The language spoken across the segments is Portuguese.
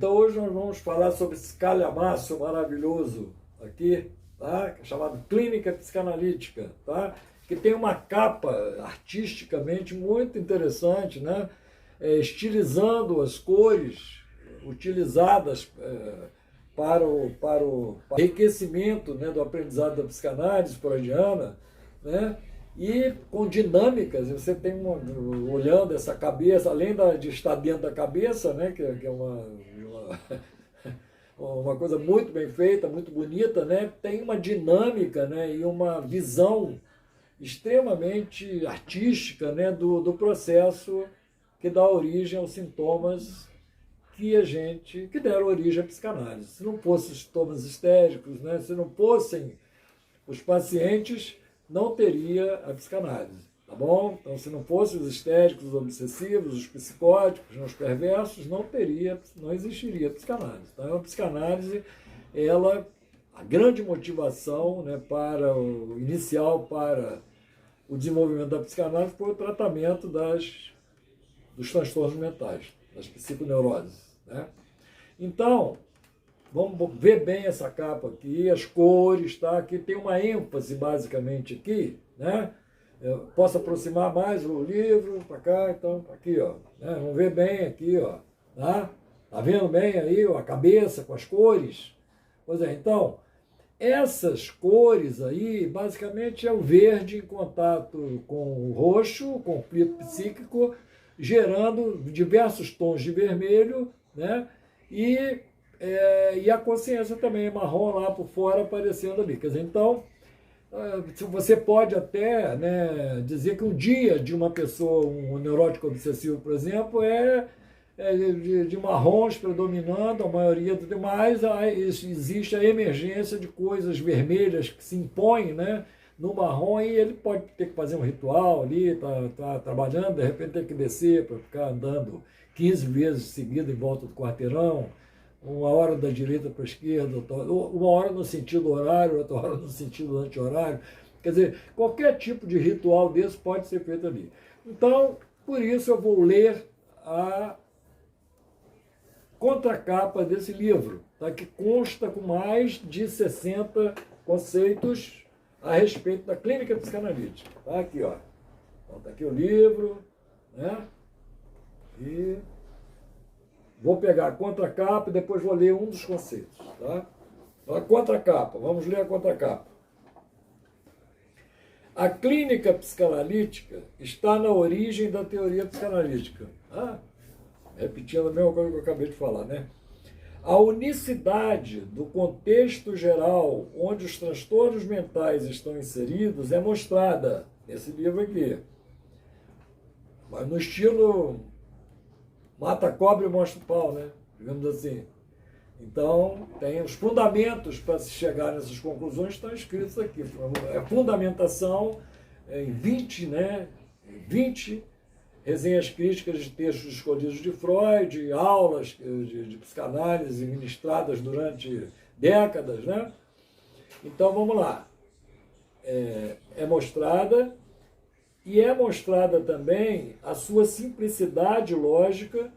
Então hoje nós vamos falar sobre esse calhamaço maravilhoso aqui, tá? Chamado Clínica Psicanalítica, tá? Que tem uma capa artisticamente muito interessante, né? Estilizando as cores utilizadas para o enriquecimento, né, do aprendizado da psicanálise freudiana, né? E com dinâmicas, você tem olhando essa cabeça, além de estar dentro da cabeça, né, que é uma coisa muito bem feita, muito bonita, né, tem uma dinâmica, né, e uma visão extremamente artística, né, do processo que dá origem aos sintomas que deram origem à psicanálise. Se não fossem os sintomas histéricos, né, se não fossem os pacientes, não teria a psicanálise, tá bom? Então, se não fossem os histéricos, os obsessivos, os psicóticos, os perversos, não existiria a psicanálise. Então, a psicanálise, a grande motivação, né, inicial para o desenvolvimento da psicanálise foi o tratamento dos transtornos mentais, das psiconeuroses, né? Então, vamos ver bem essa capa aqui, as cores, tá? Aqui tem uma ênfase basicamente aqui, né? Eu posso aproximar mais o livro para cá, então aqui, ó, né? Vamos ver bem aqui, ó, tá? Tá vendo bem aí, ó, a cabeça com as cores? Pois é, então, essas cores aí, basicamente é o verde em contato com o roxo, o conflito psíquico, gerando diversos tons de vermelho, né? E a consciência também é marrom lá por fora aparecendo ali. Quer dizer, então, você pode até, né, dizer que um dia de uma pessoa, um neurótico obsessivo, por exemplo, é de marrons predominando, a maioria do demais, existe a emergência de coisas vermelhas que se impõem, né, no marrom, e ele pode ter que fazer um ritual ali, tá trabalhando, de repente tem que descer para ficar andando 15 vezes seguidas em volta do quarteirão, uma hora da direita para a esquerda, uma hora no sentido horário, outra hora no sentido anti-horário. Quer dizer, qualquer tipo de ritual desse pode ser feito ali. Então, por isso eu vou ler a contracapa desse livro, tá? Que consta com mais de 60 conceitos a respeito da clínica psicanalítica. Tá aqui, ó. Então, tá aqui o livro, né? E vou pegar a contracapa e depois vou ler um dos conceitos, tá? Então, a contracapa, vamos ler a contracapa. A clínica psicanalítica está na origem da teoria psicanalítica. Repetindo a mesma coisa que eu acabei de falar, né? A unicidade do contexto geral onde os transtornos mentais estão inseridos é mostrada nesse livro aqui. Mas no estilo mata a cobra e mostra o pau, né? Digamos assim. Então, tem os fundamentos para se chegar nessas conclusões, estão escritos aqui. A fundamentação em 20, né? 20 resenhas críticas de textos escolhidos de Freud, aulas de psicanálise ministradas durante décadas, né? Então, vamos lá. É mostrada também a sua simplicidade lógica,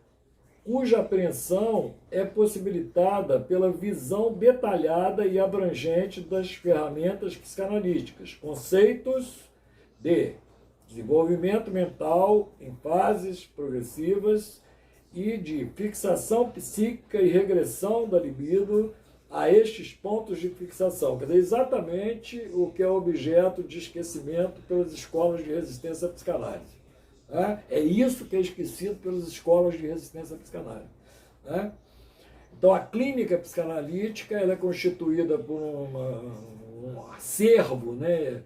cuja apreensão é possibilitada pela visão detalhada e abrangente das ferramentas psicanalíticas, conceitos de desenvolvimento mental em fases progressivas e de fixação psíquica e regressão da libido a estes pontos de fixação. Quer dizer, exatamente o que é objeto de esquecimento pelas escolas de resistência à psicanálise. Né? É isso que é esquecido pelas escolas de resistência à psicanálise. Né? Então, a clínica psicanalítica ela é constituída por um acervo, né,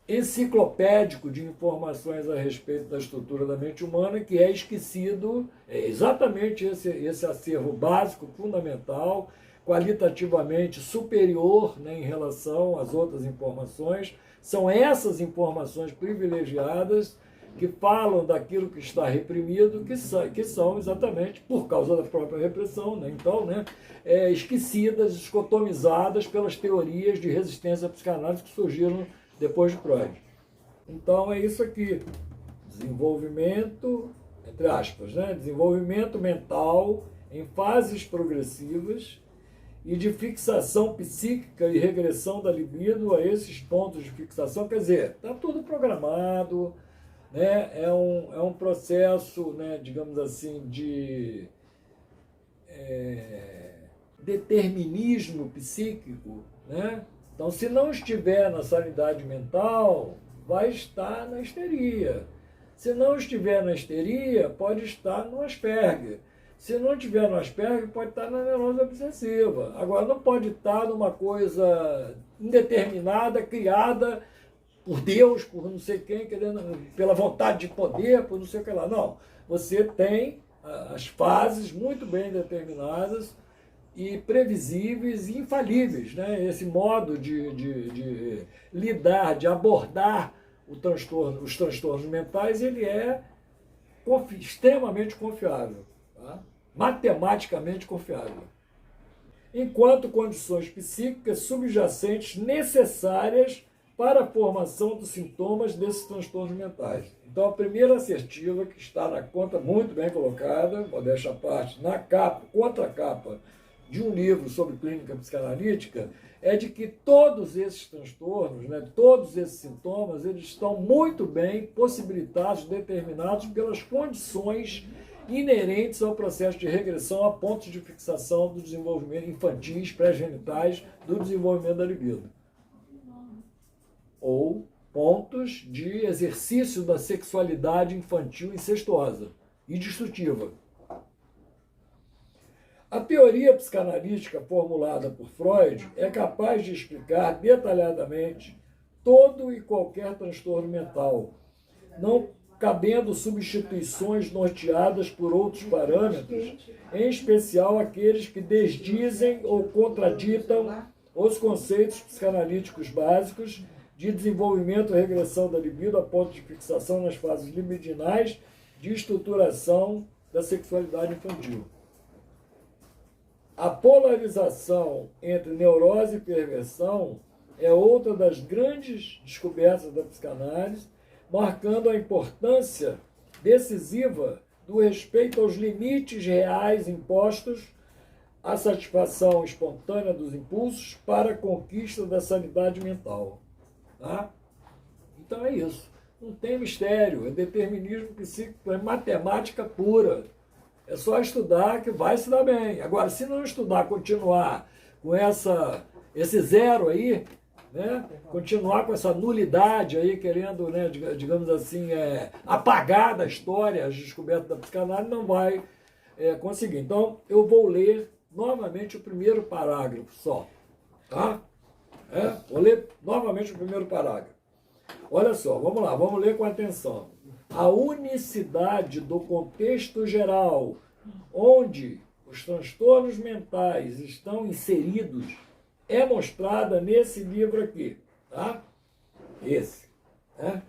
enciclopédico de informações a respeito da estrutura da mente humana, que é esquecido, é exatamente esse acervo básico, fundamental, qualitativamente superior, né, em relação às outras informações. São essas informações privilegiadas que falam daquilo que está reprimido, que são exatamente por causa da própria repressão, né? Então, né, esquecidas, escotomizadas pelas teorias de resistência à psicanálise que surgiram depois de Freud. Então é isso aqui, desenvolvimento, entre aspas, né? Desenvolvimento mental em fases progressivas e de fixação psíquica e regressão da libido a esses pontos de fixação. Quer dizer, está tudo programado, né? É um processo, né, digamos assim, de determinismo psíquico, né? Então, se não estiver na sanidade mental, vai estar na histeria. Se não estiver na histeria, pode estar no Asperger. Se não estiver no Asperger, pode estar na neurose obsessiva. Agora, não pode estar numa coisa indeterminada, criada por Deus, por não sei quem, querendo, pela vontade de poder, por não sei o que lá. Não. Você tem as fases muito bem determinadas e previsíveis e infalíveis, né? Esse modo de lidar, de abordar os transtornos mentais, ele é extremamente confiável, tá? Matematicamente confiável, enquanto condições psíquicas subjacentes necessárias para a formação dos sintomas desses transtornos mentais. Então, a primeira assertiva, que está na conta muito bem colocada, modéstia à parte, na capa, contracapa de um livro sobre clínica psicanalítica, é de que todos esses transtornos, né, todos esses sintomas, eles estão muito bem possibilitados, determinados pelas condições inerentes ao processo de regressão a pontos de fixação do desenvolvimento infantis, pré-genitais, do desenvolvimento da libido. Ou pontos de exercício da sexualidade infantil incestuosa e destrutiva. A teoria psicanalítica formulada por Freud é capaz de explicar detalhadamente todo e qualquer transtorno mental, não cabendo substituições norteadas por outros parâmetros, em especial aqueles que desdizem ou contraditam os conceitos psicanalíticos básicos de desenvolvimento e regressão da libido a ponto de fixação nas fases libidinais de estruturação da sexualidade infantil. A polarização entre neurose e perversão é outra das grandes descobertas da psicanálise, marcando a importância decisiva do respeito aos limites reais impostos à satisfação espontânea dos impulsos para a conquista da sanidade mental. Tá? Então é isso. Não tem mistério, é determinismo psíquico, é matemática pura. É só estudar que vai se dar bem. Agora, se não estudar, continuar com esse zero aí, né? Continuar com essa nulidade aí, querendo, né, digamos assim, apagar da história as descobertas da psicanálise, não vai conseguir. Então, eu vou ler novamente o primeiro parágrafo só. Tá? Vou ler novamente o primeiro parágrafo. Olha só, vamos lá, vamos ler com atenção. A unicidade do contexto geral, onde os transtornos mentais estão inseridos, é mostrada nesse livro aqui, tá? Esse, né?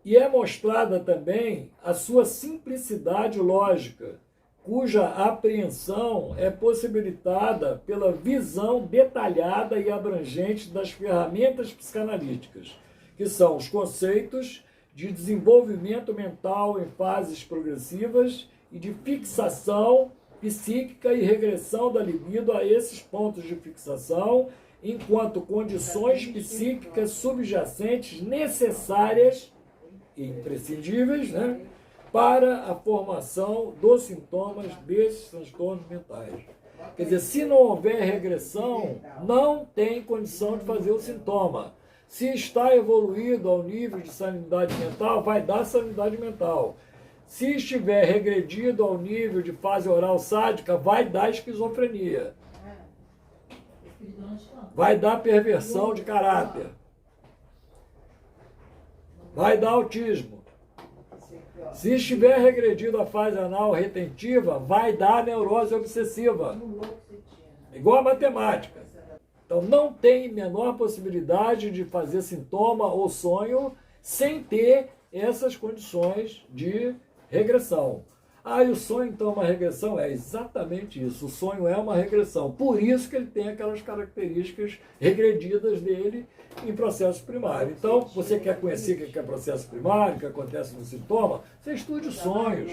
E é mostrada também a sua simplicidade lógica, cuja apreensão é possibilitada pela visão detalhada e abrangente das ferramentas psicanalíticas, que são os conceitos de desenvolvimento mental em fases progressivas e de fixação psíquica e regressão da libido a esses pontos de fixação, enquanto condições psíquicas subjacentes necessárias e imprescindíveis, né, para a formação dos sintomas desses transtornos mentais. Quer dizer, se não houver regressão, não tem condição de fazer o sintoma. Se está evoluído ao nível de sanidade mental, vai dar sanidade mental. Se estiver regredido ao nível de fase oral sádica, vai dar esquizofrenia. Vai dar perversão de caráter. Vai dar autismo. Se estiver regredido à fase anal retentiva, vai dar neurose obsessiva. Igual a matemática. Então, não tem menor possibilidade de fazer sintoma ou sonho sem ter essas condições de regressão. Ah, e o sonho então é uma regressão? É exatamente isso, o sonho é uma regressão. Por isso que ele tem aquelas características regredidas dele em processo primário. Então, você quer conhecer o que é processo primário, o que acontece no sintoma? Você estude os sonhos.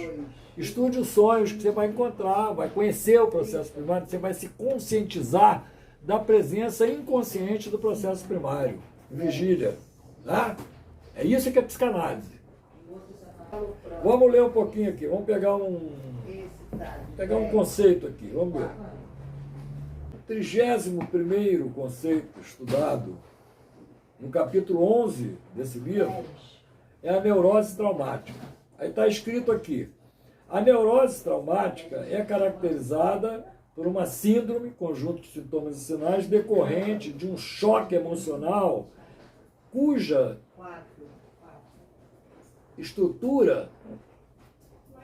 Estude os sonhos que você vai encontrar, vai conhecer o processo primário, você vai se conscientizar da presença inconsciente do processo primário. Vigília. Tá? É isso que é psicanálise. Vamos ler um pouquinho aqui, vamos pegar um conceito aqui, vamos ver. O 31º conceito estudado no capítulo 11 desse livro é a neurose traumática. Aí está escrito aqui, a neurose traumática é caracterizada por uma síndrome, conjunto de sintomas e sinais, decorrente de um choque emocional cuja estrutura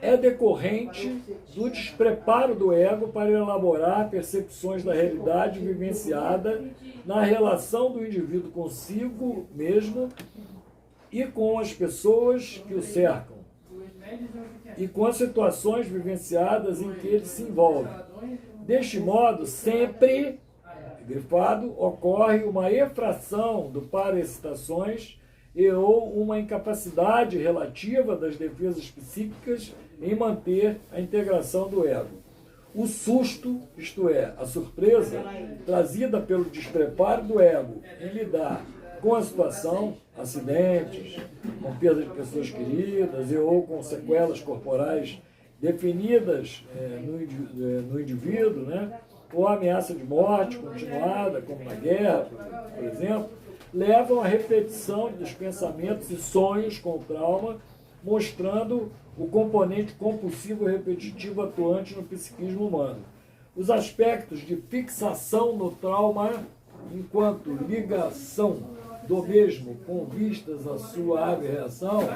é decorrente do despreparo do ego para elaborar percepções da realidade vivenciada na relação do indivíduo consigo mesmo e com as pessoas que o cercam, e com as situações vivenciadas em que ele se envolve. Deste modo, sempre, grifado, ocorre uma efração do para-excitações e ou uma incapacidade relativa das defesas psíquicas em manter a integração do ego. O susto, isto é, a surpresa, trazida pelo despreparo do ego em lidar com a situação, acidentes, com perda de pessoas queridas e ou com sequelas corporais definidas no indivíduo, né? Ou a ameaça de morte continuada, como na guerra, por exemplo, levam à repetição dos pensamentos e sonhos com trauma, mostrando o componente compulsivo repetitivo atuante no psiquismo humano. Os aspectos de fixação no trauma, enquanto ligação do mesmo com vistas à sua aberração,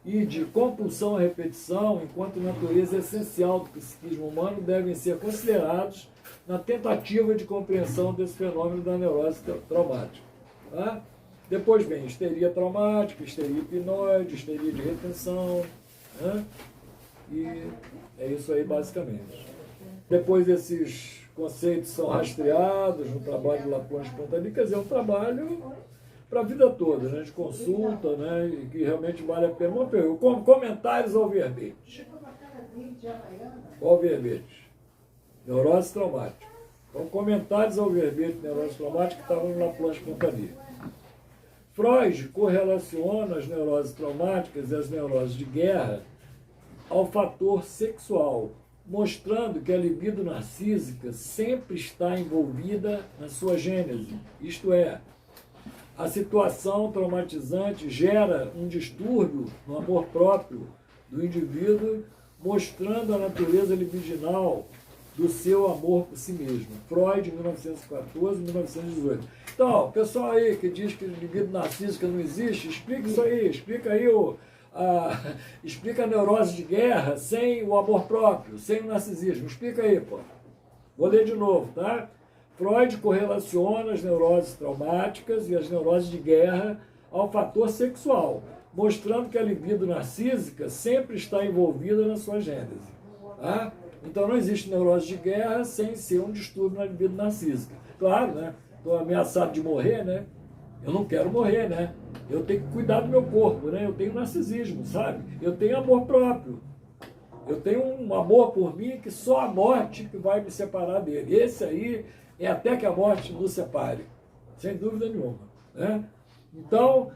e de compulsão à repetição, enquanto natureza essencial do psiquismo humano, devem ser considerados na tentativa de compreensão desse fenômeno da neurose traumática. Tá? Depois vem histeria traumática, histeria hipnoide, histeria de retenção, né? E é isso aí basicamente. Depois esses conceitos são rastreados no trabalho de Laplanche Pontani, quer dizer, é um trabalho para a vida toda, né? De consulta, né? E que realmente vale a pena. Uma pergunta, comentários ao verbete. Qual verbete? Neurose traumática. Então, comentários ao verbete neurose traumática que estavam no Laplanche Pontani. Freud correlaciona as neuroses traumáticas e as neuroses de guerra ao fator sexual, mostrando que a libido narcísica sempre está envolvida na sua gênese, isto é, a situação traumatizante gera um distúrbio no amor próprio do indivíduo, mostrando a natureza libidinal do seu amor por si mesmo. Freud, 1914, 1918. Então, o pessoal aí que diz que libido narcísica não existe, explica isso aí, explica aí explica a neurose de guerra sem o amor próprio, sem o narcisismo. Explica aí, pô. Vou ler de novo, tá? Freud correlaciona as neuroses traumáticas e as neuroses de guerra ao fator sexual, mostrando que a libido narcísica sempre está envolvida na sua gênese. Tá? Então não existe neurose de guerra sem ser um distúrbio na libido narcísica. Claro, né? Estou ameaçado de morrer, né? Eu não quero morrer, né? Eu tenho que cuidar do meu corpo, né? Eu tenho narcisismo, sabe? Eu tenho amor próprio. Eu tenho um amor por mim que só a morte que vai me separar dele. Esse aí é até que a morte nos separe, sem dúvida nenhuma, né? Então,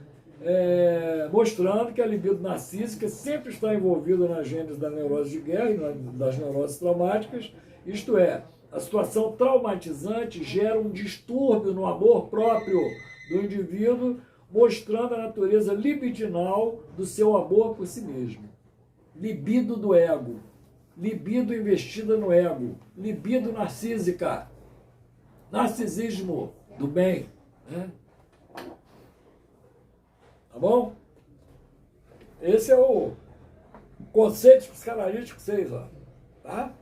mostrando que a libido narcísica sempre está envolvida na gênese da neurose de guerra e das neuroses traumáticas, isto é, a situação traumatizante gera um distúrbio no amor próprio do indivíduo, mostrando a natureza libidinal do seu amor por si mesmo. Libido do ego, libido investida no ego, libido narcísica, narcisismo do bem, né? Tá bom? Esse é o conceito psicanalítico 6, ó, tá?